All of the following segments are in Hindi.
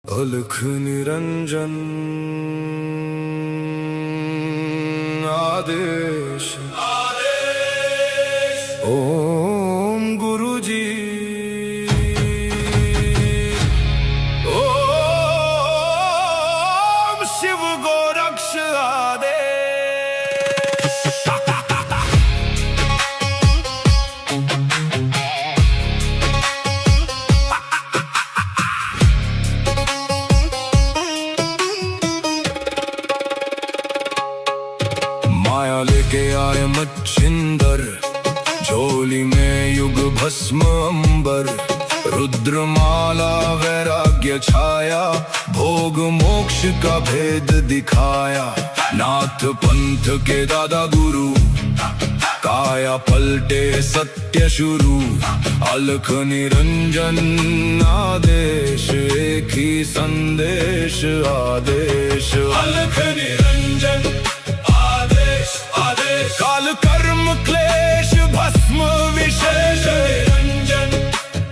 अलख निरंजन आदेश ओम गुरु जी ओम शिव गोरक्ष आदेश। माया लेके आए मच्छिंदर, झोली में युग भस्म अंबर। रुद्रमाला वैराग्य छाया, भोग मोक्ष का भेद दिखाया। नाथ पंथ के दादा गुरु, काया पलटे सत्य शुरू। अलख निरंजन आदेश, एक ही संदेश आदेश। अलख निरंजन काल कर्म क्लेश भस्म विशेष। निरंजन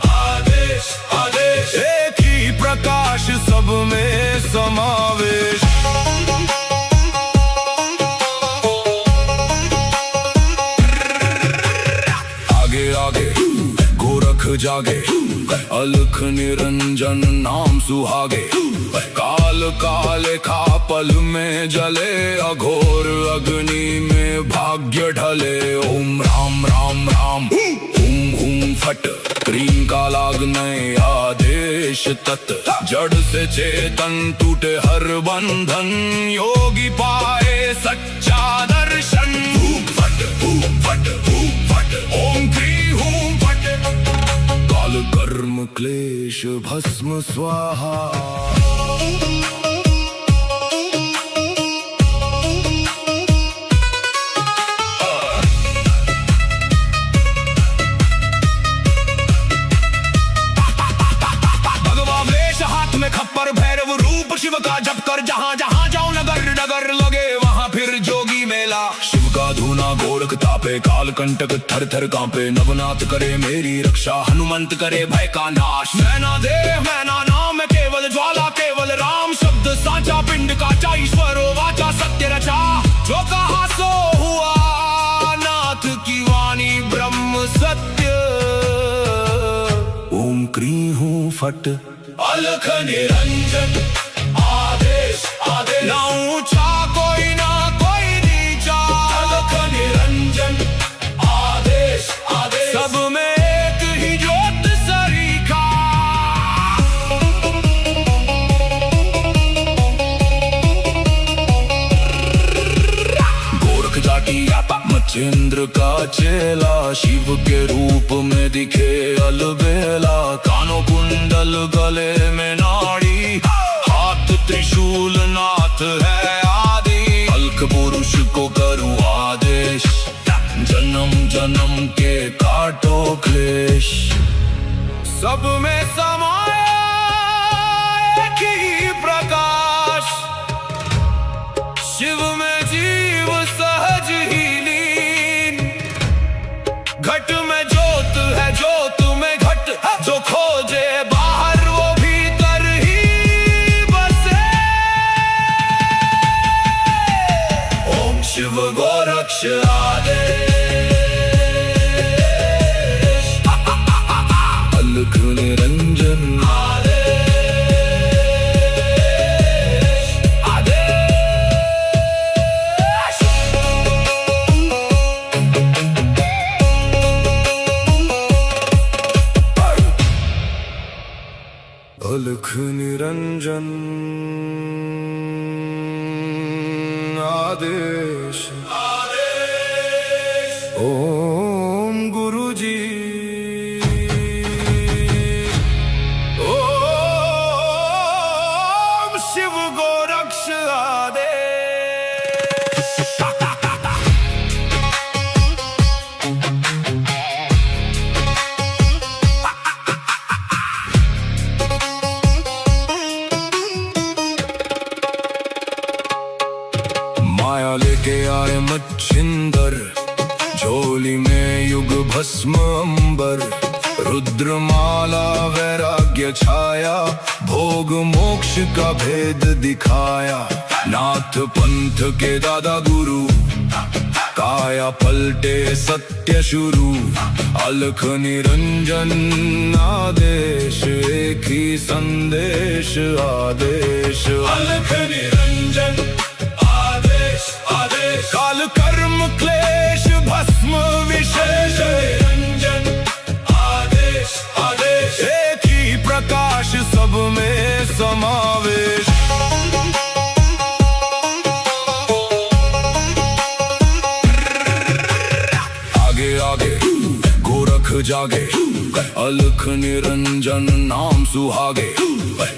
आदेश आदेश, एक ही प्रकाश सब में समावेश। आगे आगे गोरख जागे, अलख निरंजन नाम सुहागे। काल काले का पल में जले, अघोर अग्नि में भाग्य ढले। ओम राम राम राम हुम हुम फट, क्रीम का लागने आदेश तत्। जड़ से चेतन टूटे हर बंधन, योगी पाए सच्चा दर्शन। हुम फट ओम क्रीम हुम फट। काल कर्म क्लेश भस्म स्वाहा। खप्पर भैरव रूप शिव का जप कर, जहाँ जहाँ जाऊं नगर नगर लगे वहाँ फिर जोगी मेला। शिव का धूना गोरख तापे, काल कंटक थर थर कांपे। नवनाथ करे मेरी रक्षा, हनुमंत करे भय का नाश। मैना देह मैना नाम केवल ज्वाला, केवल राम शब्द साचा। पिंड काचा ईश्वरो वाचा, सत्य रचा जो कहा सो हुआ। नाथ की वाणी ब्रह्म सत्य। ओम क्रीं हूँ फट, अलख निरंजन आदेश आदेश। ना ऊंचा कोई ना कोई नीचा, अलख निरंजन आदेश आदेश। सब में एक ही ज्योत सरीखा। गोरख जाटी मच्छिंद्र का चेला, शिव के रूप में दिखे अलबेला। कानों कुंडल गले में नाड़ी, हाथ त्रिशूल नाथ है आदि। अलख पुरुष को करूं आदेश, जन्म जन्म के काटो क्लेश। सब में समाया एक ही प्रकाश, शिव में जीव सहज ही लीन। घट में ज्योत है, ज्योत में घट। जो खोजे बाहर वो भीतर ही बसे। ओम शिव गोरक्ष आदेश। अलख निरंजन अलख निरंजन आदेश ओम गुरु जी ओम शिव गोरक्ष आदेश। माया लेके आए मच्छिंदर, झोली में युग भस्म अंबर। रुद्रमाला वैराग्य वैराग्य छाया, भोग मोक्ष का भेद दिखाया। नाथ पंथ के दादा गुरु, काया पलटे सत्य शुरू। अलख निरंजन आदेश, एक ही संदेश आदेश। अलख निरंजन आदेश आदेश, काल कर्म क्लेश भस्म विशेष। निरंजन आदेश आदेश, एक ही प्रकाश सब में समावेश। गोरख जागे, अलख निरंजन नाम सुहागे।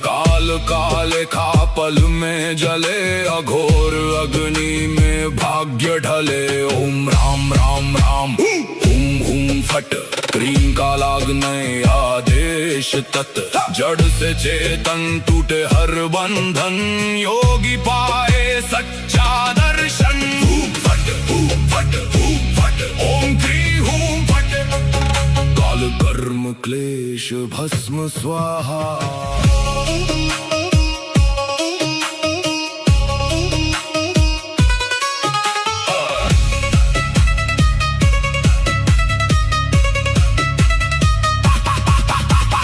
काल काले खा पल में जले, अघोर अग्नि में भाग्य ढले। ओम राम राम राम, हुम हुम फट, क्रीम का लागने आदेश तत्। जड़ से चेतन टूटे हर बंधन, योगी पाए सच्चा दर्शन। फट फट फट, ओम क्रीम हुम फट, काल कर्म क्लेश भस्म स्वाहा।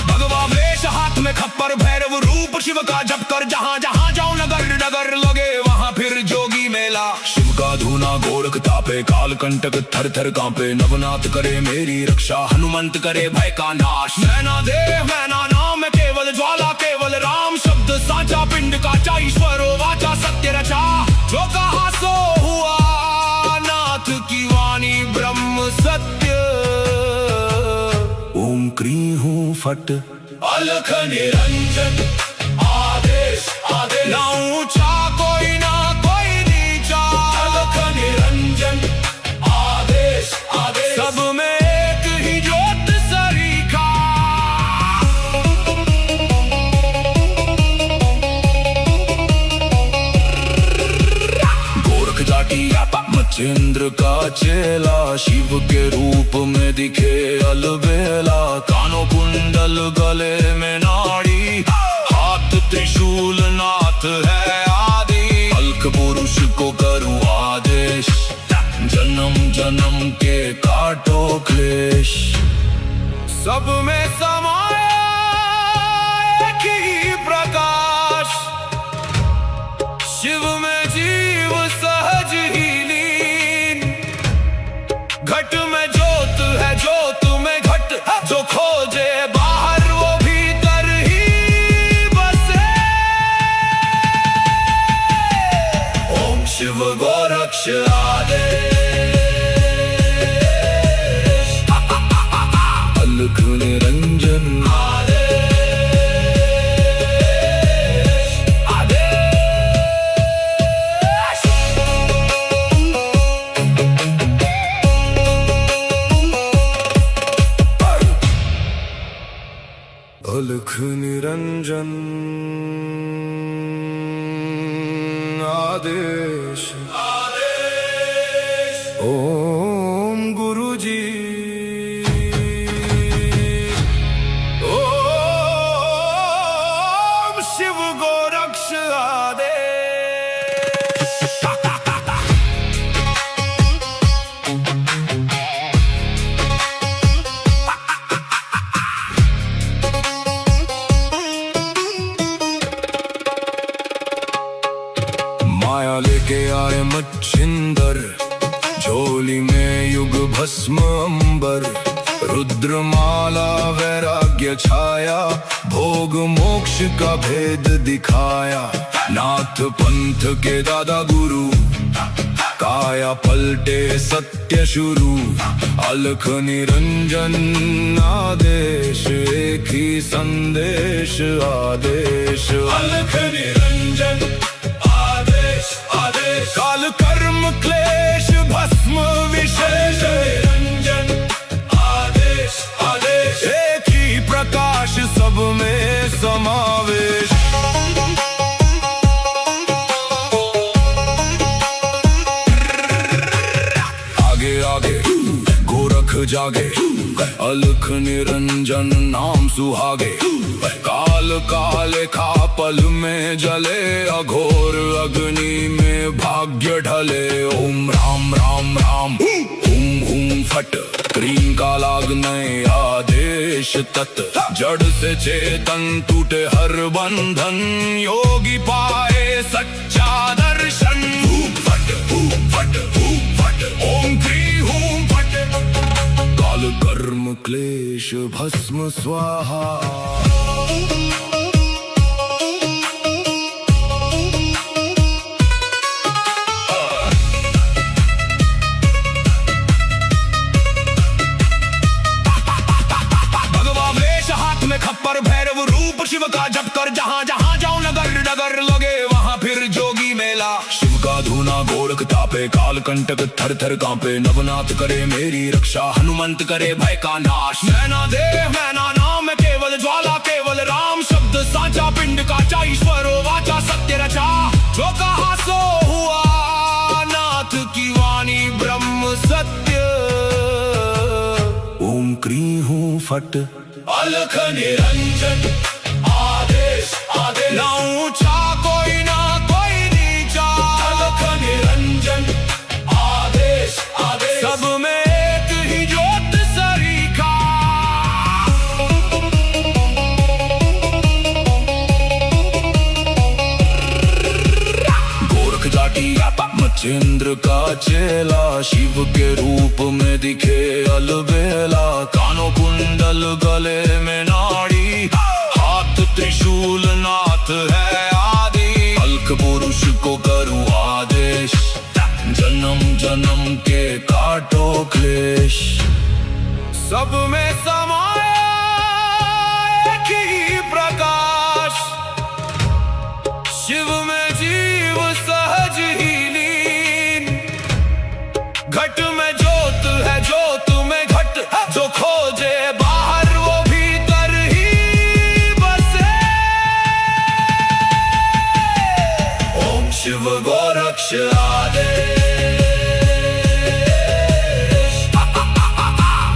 भगवा वेश हाथ में खप्पर, भैरव रूप शिव का जप कर। जहाँ जहाँ जाओ नगर नगर लगे वहाँ फिर जोगी मेला। शिव का धूना गोरख तापे, काल कंटक थर थर कांपे। नवनाथ करे मेरी रक्षा, हनुमंत करे भय का नाश। मैना देव मैना नाम केवल ज्वाला, केवल राम शब्द साचा। पिंड काचा ईश्वरो वाचा, सत्य रचा। जो कहा सो हुआ, नाथ की वाणी ब्रह्म सत्य। ओम क्री हूँ फट, अलख निरंजन आदेश आदेश। ना ऊंचा कोई ना कोई नीचा, अलख निरंजन आदेश आदेश। सब में एक ही ज्योत सरीखा। गोरख जाटी मचेंद्र का चेला, शिव के रूप में दिखे अलबेला। कानों कुंडल गले में नाड़ी, हाथ त्रिशूल नाथ है आदि। अलख पुरुष को करूं आदेश, जन्म जन्म के काटो क्लेश। सब में समाया एक ही प्रकाश, शिव में जीव सहज ही लीन। घट में ज्योत है, ज्योत में घट। जो खोजे बाहर वो भीतर ही बसे। ओम शिव गोरक्ष आदेश, अलख निरंजन आदेश आदेश। अलख निरंजन आदेश आदेश। ओम गुरुजी, ओम शिव गोरक्ष आदेश। माया लेके आए मच्छिंदर, झोली में युग भस्म अंबर। रुद्रमाला वैराग्य छाया, भोग मोक्ष का भेद दिखाया। नाथ पंथ के दादा गुरु, काया पलटे सत्य शुरू। अलख निरंजन आदेश, एक ही संदेश आदेश। अलख निरंजन आदेश आदेश, काल कर्म क्लेश भस्म विशेष। निरंजन आदेश आदेश, एक ही प्रकाश सब में समावेश। आगे आगे गोरख जागे, अलख निरंजन नाम सुहागे। काल काले खा पल में जले, अघोर अग्नि में भाग्य ढले। ओम राम राम राम हुम हुम फट, क्रीम का लागने आदेश तत्। जड़ से चेतन टूटे हर बंधन, योगी पाए सच्चा दर्शन। फट फट फट, ओम क्री हूं फट, काल कर्म क्लेश भस्म स्वाहा। खप्पर भैरव रूप शिव का जप कर, जहां जहां जाऊं नगर नगर लगे वहां फिर जोगी मेला। शिव का धूना गोरख तापे, काल कंटक थर थर कांपे। नवनाथ करे मेरी रक्षा, हनुमंत करे भय का नाश। मैना देह मैना नाम है केवल ज्वाला, केवल राम शब्द साचा। पिंड काचा ईश्वरो वाचा, सत्य रचा जो कहा सो हुआ। नाथ की वाणी ब्रह्म सत्य। ओम क्री हूं फट, अलख निरंजन आदेश आदेश। ना ऊंचा कोई ना कोई नीचा, अलख निरंजन आदेश आदेश। सब में एक ही ज्योत सरीखा। गोरख जाटी मच्छिंद्र का चेला, शिव के रूप में दिखे अलबेला। कानों कुंडल गले में नाड़ी, हाथ त्रिशूल नाथ है आदि। अलख पुरुष को करूं आदेश, जन्म जन्म के काटो क्लेश। सब में समाया एक ही प्रकाश, शिव में जीव सहज ही लीन। घट में ज्योत है ज्योत में घट, जो खोजे बाहर वो भीतर ही बसे। ओम शिव गोरक्ष आदेश,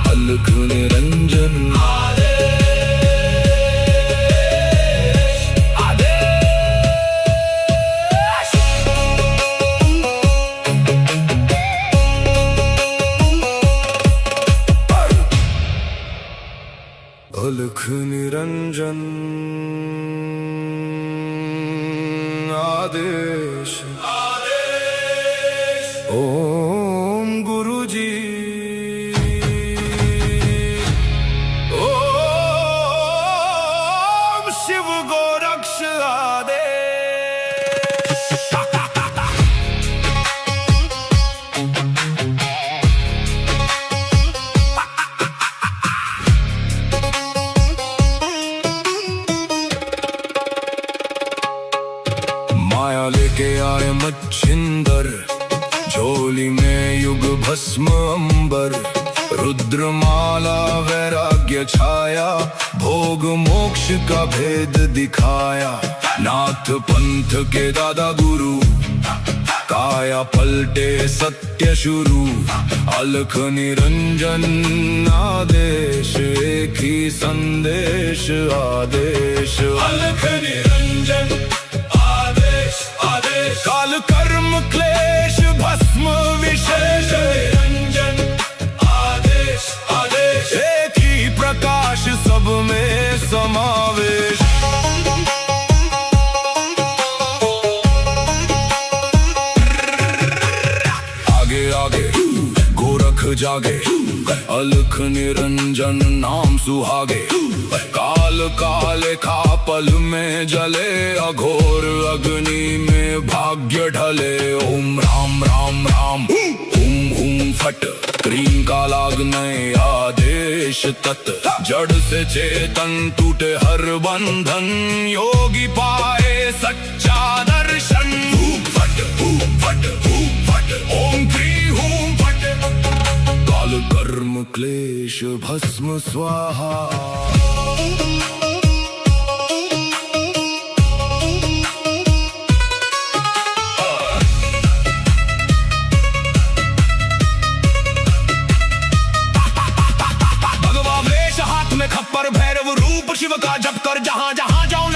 अलख निरंजन आदेश आदेश। अलख निरंजन आदेश आदेश। ओम गुरु जी, ओम शिव गोरक्ष आदेश। माया लेके आए मच्छिंदर, झोली में युग भस्म अंबर। रुद्रमाला वैराग्य छाया, भोग मोक्ष का भेद दिखाया। नाथ पंथ के दादा गुरु, काया पलटे सत्य शुरू। अलख निरंजन आदेश, एक ही संदेश आदेश। अलख निरंजन आदेश आदेश। काल कर्म क्लेश भस्म विशेष, निरंजन आदेश आदेश। एक ही प्रकाश सब में समावेश। आगे आगे गोरख जागे, अलख निरंजन नाम सुहागे। काल काले खा पल में जले, अघोर अग्नि में भाग्य ढले। ओम राम राम राम हुम हुम फट, क्रीम का लागने आदेश तत्। जड़ से चेतन टूटे हर बंधन, योगी पाए सच्चा दर्शन। फट फट फट, ओम क्री हूं फट, काल कर्म क्लेश भस्म स्वाहा। खप्पर भैरव रूप शिव का जप कर, जहां जहां जाऊं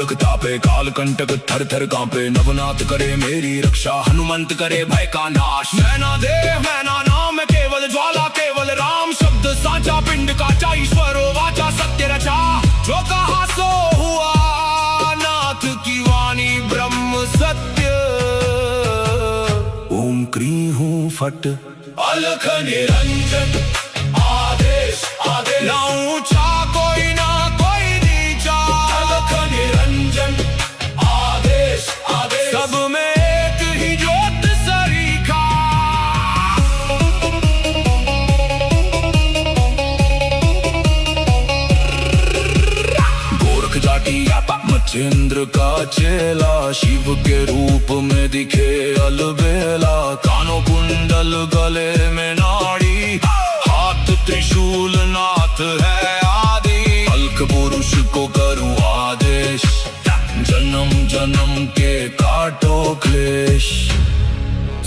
गोरख तापे काल कंटक थर थर कांपे। नवनाथ करे मेरी रक्षा हनुमंत करे भय का नाश। मैना देह मैना नाम केवल ज्वाला केवल राम। शब्द साचा पिंड काचा ईश्वरो वाचा सत्य रचा। जो कहा सो हुआ नाथ की वाणी ब्रह्म सत्य। ओम क्री हूँ फट अलख निरंजन आदेश आदेश। ना ऊंचा कोई ना कोई नीचा। अलख निरंजन आदेश आदेश। सब में एक ही ज्योत सरीखा। गोरख जाटी मच्छिंद्र का चेला। शिव के रूप में दिखे अलबेला। कानों कुंडल गले में नाड़ी। हाथ त्रिशूल नाथ है आदि। अलख पुरुष को करूं आदेश। जन्म जन्म के काटो क्लेश।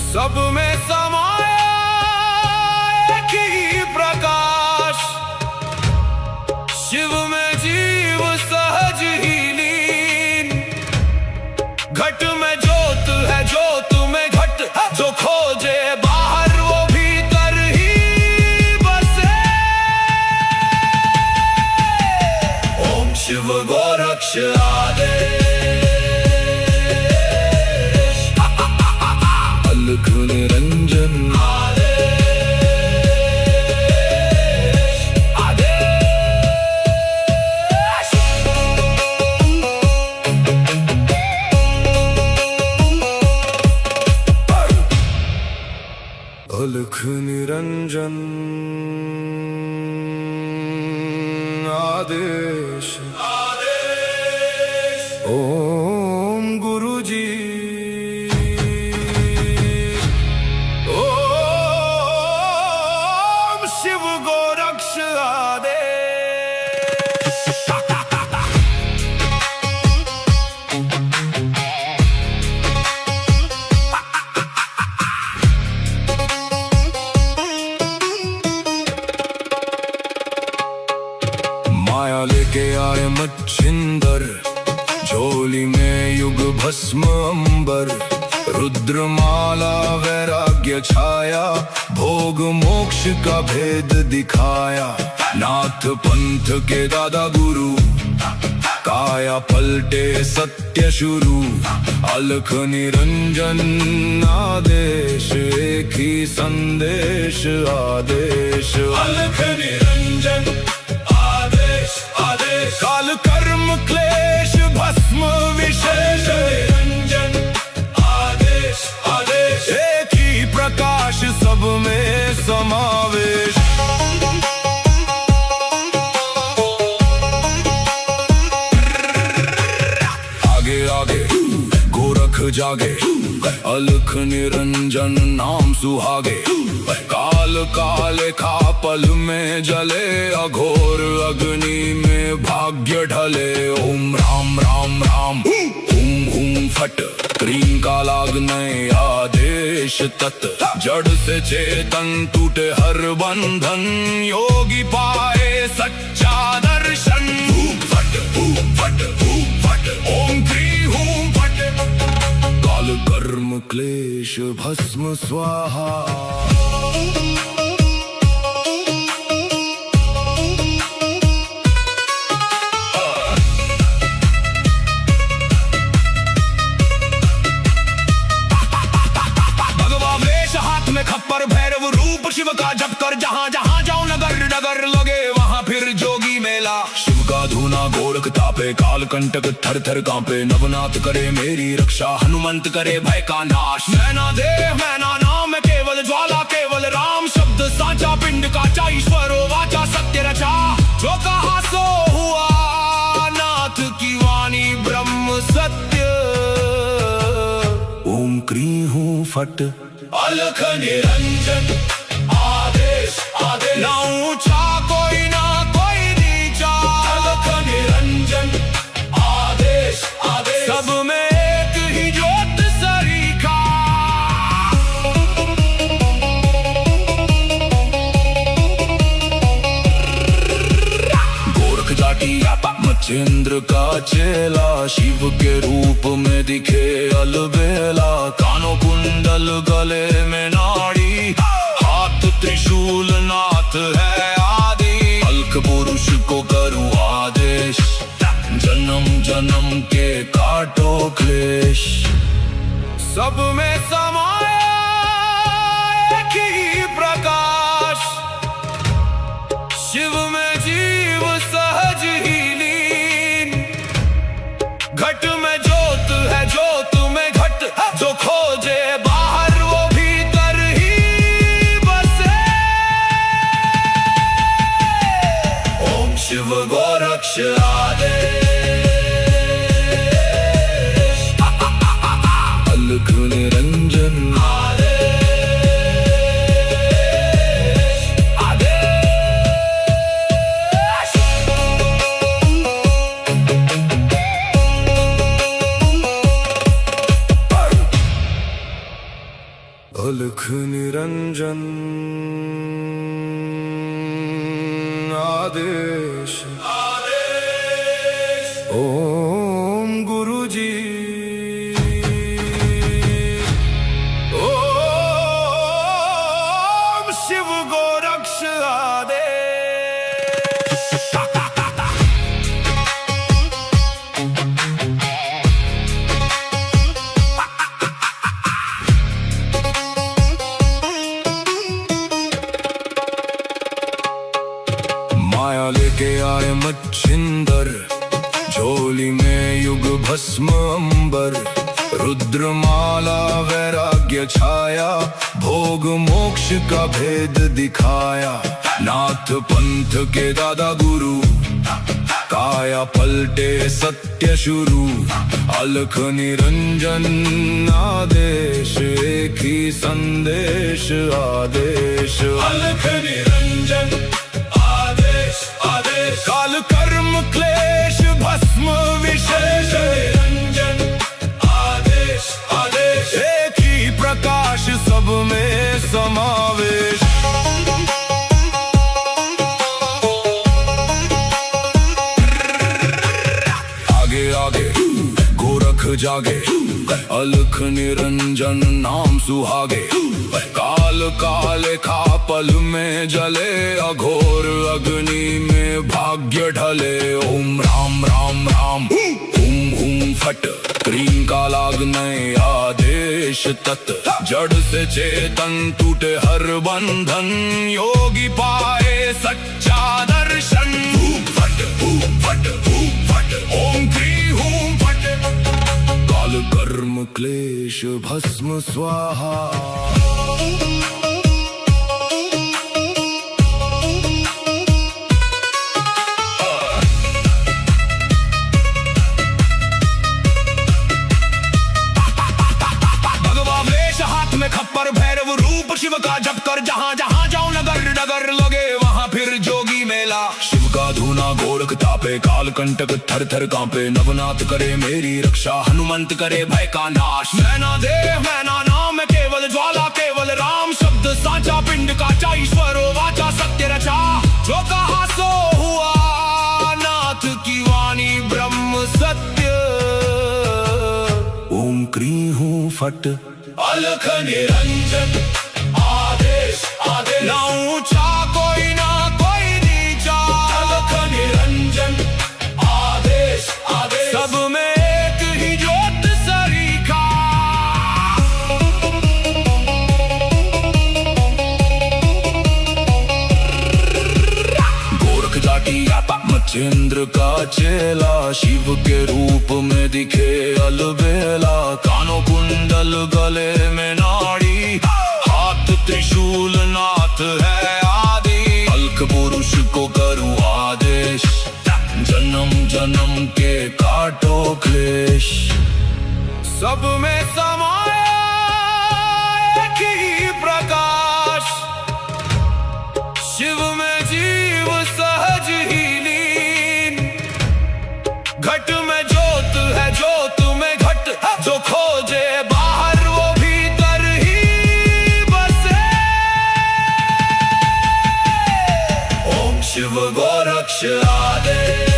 सब में समाया एक ही प्रकाश। शिव में जीव सहज ही लीन। घट में ज्योत है ज्योत में घट। जो खोजे बाहर वो भीतर ही बसे। ओम शिव गोरक्ष आदेश। अलख निरंजन अलख निरंजन आदेश आदेश। ओम गुरुजी ओम शिव गोरक्ष आदेश। माया लेके आए मच्छिंदर। झोली में युग भस्म अंबर। रुद्रमाला वैराग्य छाया। भोग मोक्ष का भेद दिखाया। नाथ पंथ के दादा गुरु। काया पलटे सत्य शुरू। अलख निरंजन आदेश एक ही संदेश आदेश। अलख निरंजन आदेश। काल कर्म क्लेश भस्म विशेष। निरंजन आदेश आदेश। एक ही प्रकाश सब में समावेश। आगे आगे गोरख जागे। अलख निरंजन नाम सुहागे। काल काले खा पल में जले। अघोर अग्नि में भाग्य ढले। ओम राम राम राम हुम हुम फट। क्रीम का लागने आदेश तत्। जड़ से चेतन टूटे हर बंधन। योगी पाए सच्चा दर्शन। फट फट फट। ओम क्री हूं फट। काल कर्म क्लेश भस्म स्वाहा। खप्पर भैरव रूप शिव का जप कर। जहाँ जहाँ जाऊं नगर नगर लगे वहाँ फिर जोगी मेला। शिव का धूना गोरख तापे काल कंटक थर थर कांपे। नवनाथ करे मेरी रक्षा हनुमंत करे भय का नाश। मैना देह मैना नाम केवल ज्वाला केवल राम। शब्द साचा पिंड काचा ईश्वरो वाचा सत्य रचा। जो कहा सो हुआ नाथ की वाणी ब्रह्म सत्य। ओम क्री हूँ फट अलख निरंजन आदेश आदेश। ना ऊंचा कोई ना कोई नीचा। अलख निरंजन आदेश आदेश। सब में एक ही ज्योत सरीखा। गोरख जाटी मच्छिंद्र का चेला, शिव के रूप में दिखे अलबेला। कानों कुंडल, गले में नाड़ी, हाथ त्रिशूल, नाथ है आदि। अलख पुरुष को करूं आदेश, जन्म जन्म के काटो क्लेश। सब में समाया एक ही प्रकाश, शिव में जीव सहज ही लीन। घट में ज्योत है, ज्योत में घट, जो खोजे बाहर वो भीतर ही बसे। ओम शिव गोरक्ष आदेश, अलख निरंजन आदेश, आदेश। अलख निरंजन आदेश, आदेश। ओम गुरुजी, ओम शिव गोरक्ष आदेश। माया लेके आए मच्छिंदर, झोली में युग भस्म अंबर। रुद्रमाला वैराग्य छाया, भोग मोक्ष का भेद दिखाया। नाथ पंथ के दादा गुरु, काया पलटे सत्य शुरू। अलख निरंजन आदेश, एक ही संदेश आदेश। अलख निरंजन आदेश, आदेश। काल कर्म क्लेश भस्म विशेष, निरंजन आदेश, आदेश। एक ही प्रकाश, सब में समावेश। आगे आगे गोरख जागे, अलख निरंजन नाम सुहागे। काल काले खा पल में जले, अघोर अग्नि में भाग्य ढले। ओम राम राम राम, हुम हुम फट, क्रीम का लागने आदेश तत्। जड़ से चेतन टूटे हर बंधन, योगी पाए सच्चा दर्शन। हूम फट, हूम फट, हूम फट, ओम क्री हूम फट। काल कर्म क्लेश भस्म स्वाहा। खप्पर भैरव रूप शिव का जप कर, जहाँ जहाँ जाओ नगर नगर लगे वहाँ फिर जोगी मेला। शिव का धूना गोरख तापे, काल कंटक थर थर कांपे। नवनाथ करे मेरी रक्षा, हनुमंत करे भय का नाश। मैना देव मैना नाम है केवल ज्वाला, केवल राम शब्द साचा। पिंड काचा ईश्वरो वाचा, सत्य रचा। जो कहा सो हुआ, नाथ की वाणी ब्रह्म सत्य। ओम क्री हूँ फट, अलख निरंजन आदेश, आदेश। ना ऊंचा कोई ना कोई नीचा, अलख निरंजन आदेश, आदेश। सब में एक ही ज्योत सरीखा। गोरख जाटी आता मच्छिंद्र का चेला, शिव के रूप में दिखे अलबेला। कानों कुंडल, गले में नाड़ी, हाथ त्रिशूल, नाथ है आदि। अलख पुरुष को करूं आदेश, जन्म जन्म के काटो क्लेश। सब में समाया एक ही प्रकाश, शिव में जीव सहज ही लीन। घट में ज्योत है, ज्योत में घट, जो खोजे बाहर वो भीतर ही बसे। ओम शिव गोरक्ष आदेश।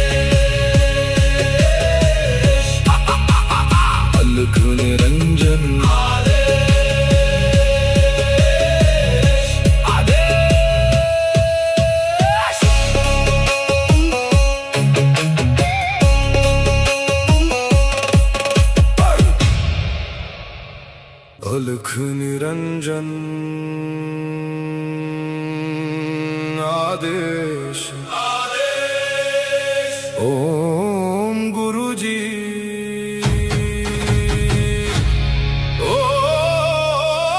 निरंजन आदेश ओम गुरुजी ओम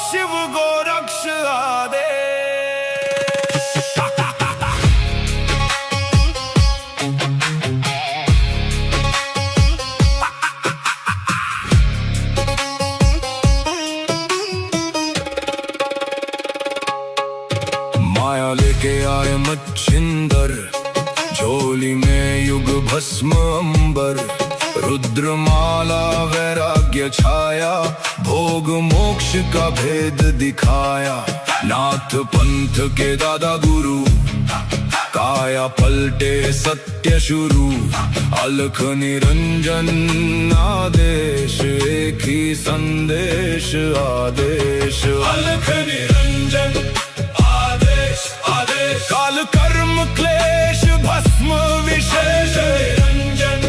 शिव गोरक्ष आदेश। माया लेके आए मच्छिंदर, झोली में युग भस्म अंबर, रुद्रमाला वैराग्य छाया, भोग मोक्ष का भेद दिखाया। नाथ पंथ के दादा गुरु, काया पलटे सत्य शुरू, अलख निरंजन आदेश, एक ही संदेश आदेश। अलख निरंजन आदेश, काल कर्म क्लेश भस्म विशेष, निरंजन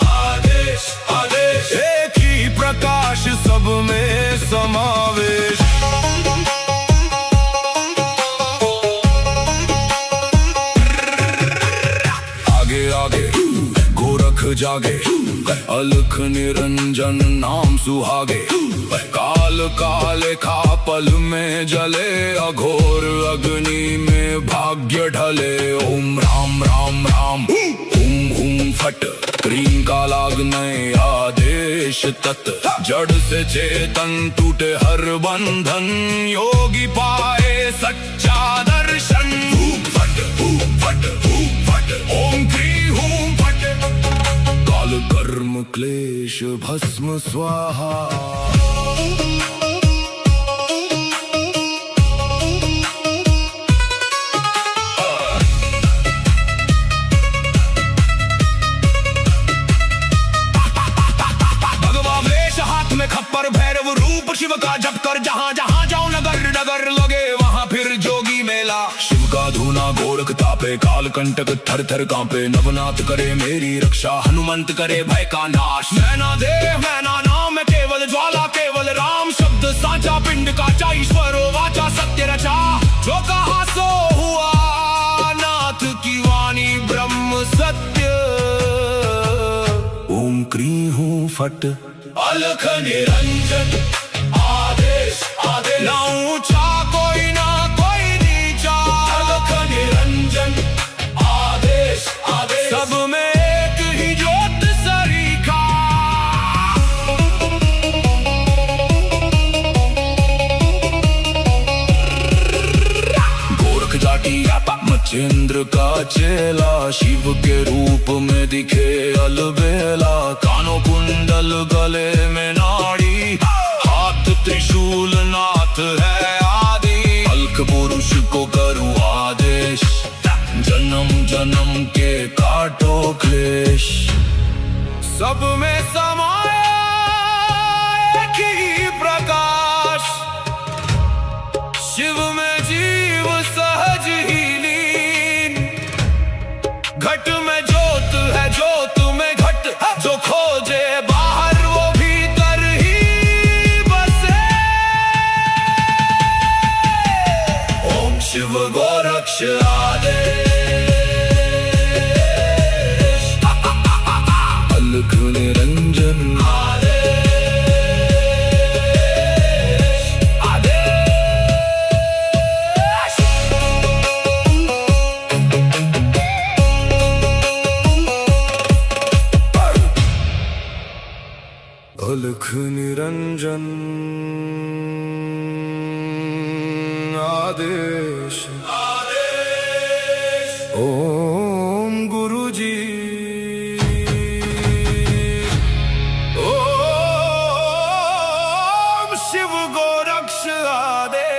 आदेश आदेश, एक ही प्रकाश सब में समावेश। आगे आगे गोरख जागे, अलख निरंजन नाम सुहागे, काल काले खा पल में जले, अघोर अग्नि में भाग्य ढले। ओम राम राम राम हुम हुम फट, क्रीम का लागने आदेश तत्, जड़ से चेतन टूटे हर बंधन, योगी पाए सच्चा दर्शन। फट फट फट, ओम क्रीम हुम फट, काल कर्म क्लेश भस्म स्वाहा। खप्पर भैरव रूप शिव का जप कर, जहाँ जहाँ जाऊं नगर नगर लगे वहाँ फिर जोगी मेला। शिव का धूना गोरख तापे, काल कंटक थर थर कांपे, नवनाथ करे मेरी रक्षा, हनुमंत करे भय का नाश। मैना देव मैना नाम है केवल ज्वाला, केवल राम शब्द साचा, पिंड का चा ईश्वरो वाचा, सत्य रचा जो कहा सो हुआ, नाथ की वाणी ब्रह्म सत्य। ओम क्रीं हूँ फट, अलख निरंजन आदेश आदेश, ना ऊंचा कोई ना कोई नीचा, अलख निरंजन आदेश आदेश, सब में एक ही ज्योत सरीखा। गोरख जाटी मच्छिंद्र का चेला, शिव के रूप में दिखे अलबेला, कानों कुंडल गले में नाड़ी, हाथ त्रिशूल नाथ है आदि, अलख पुरुष को करूं आदेश, जन्म जन्म के काटो क्लेश, सब में समाया एक ही प्रकाश, शिव में जीव सहज ही लीन, घट में ज्योत है ज्योत में घट, जो खोजे बाहर वो भीतर ही बसे। ओम शिव गोरक्ष आदेश, अलख निरंजन अलख निरंजन आदेश आदेश। ओम गुरुजी ओम शिव गोरक्ष आदेश।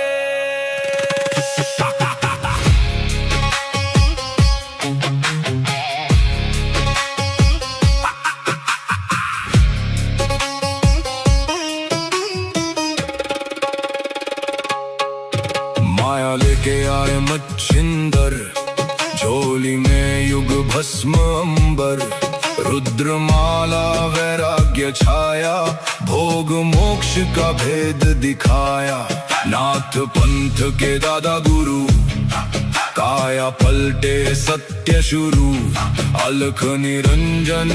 माया लेके आए मच्छिंदर, झोली में युग भस्म अंबर, रुद्रमाला वैराग्य छाया, भोग मोक्ष का भेद दिखाया। नाथ पंथ के दादा गुरु, काया पलटे सत्य शुरू। अलख निरंजन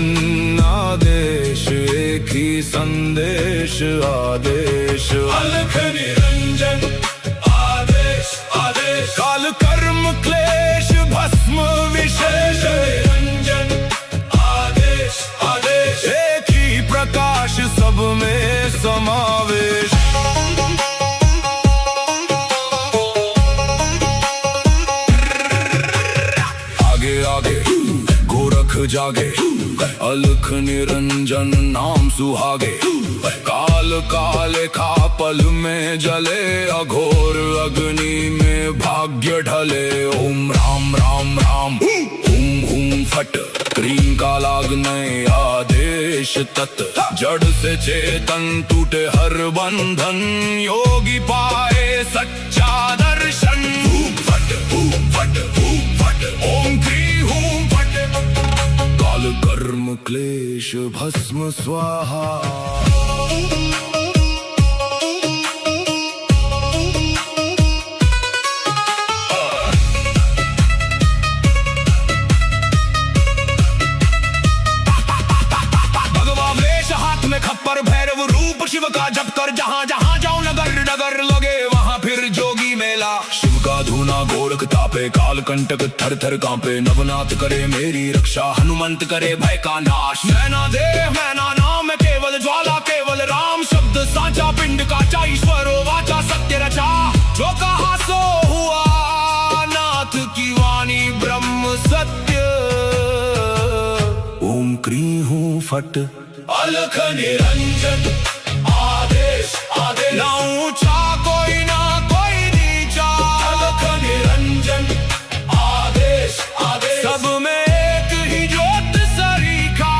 आदेश, एक ही संदेश आदेश। अलख निरंजन आदेश आदेश, काल कर्म क्लेश भस्म विशेष। निरंजन आदेश आदेश, एक ही प्रकाश सब में समावेश। आगे गोरख जागे, अलख निरंजन नाम सुहागे। काल काले खा पल में जले, अघोर अग्नि में भाग्य ढले। ओम राम राम राम, हुम हुम फट, क्रीम का लागने आदेश तत्। जड़ से चेतन टूटे हर बंधन, योगी पाए सच्चा दर्शन। फट फट फट, ओम क्रीम हुम फट, काल कर्म क्लेश भस्म स्वाहा। खप्पर भैरव रूप शिव का जप कर, जहाँ जहाँ जाओ नगर नगर लगे वहाँ फिर जोगी मेला। शिव का धूना गोरख तापे, काल कंटक थर थर कांपे। नवनाथ करे मेरी रक्षा, हनुमंत करे भय का नाश। मैना देह मैना नाम केवल ज्वाला, केवल राम शब्द साचा। पिंड काचा ईश्वरो वाचा, सत्य रचा। जो कहा सो हुआ, नाथ की वाणी ब्रह्म सत्य। ओम क्री हूँ फट, अलख निरंजन आदेश आदेश। ना ऊंचा कोई ना कोई नीचा, अलख निरंजन आदेश आदेश। सब में एक ही ज्योत सरीखा।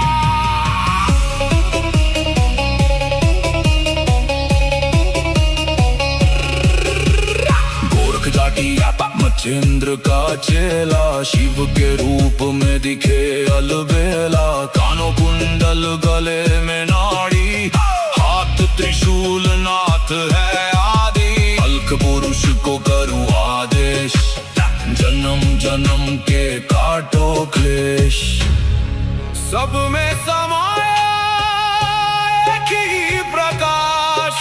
गोरख जाटी मच्छिंद्र का चेला, शिव के रूप में दिखे अलबेला। कानों कुंडल गले में नाड़ी, हाथ त्रिशूल नाथ है आदि। अलख पुरुष को करूं आदेश, जन्म जन्म के काटो क्लेश। सब में समाया एक ही प्रकाश,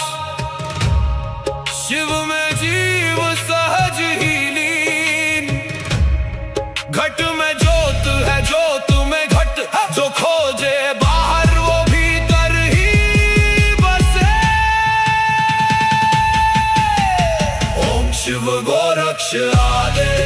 शिव में जीव सहज ही लीन। घट में ज्योत है, ज्योत में घट, जो खोजे बाहर वो भीतर ही बसे। ओम शिव गोरक्ष आदेश।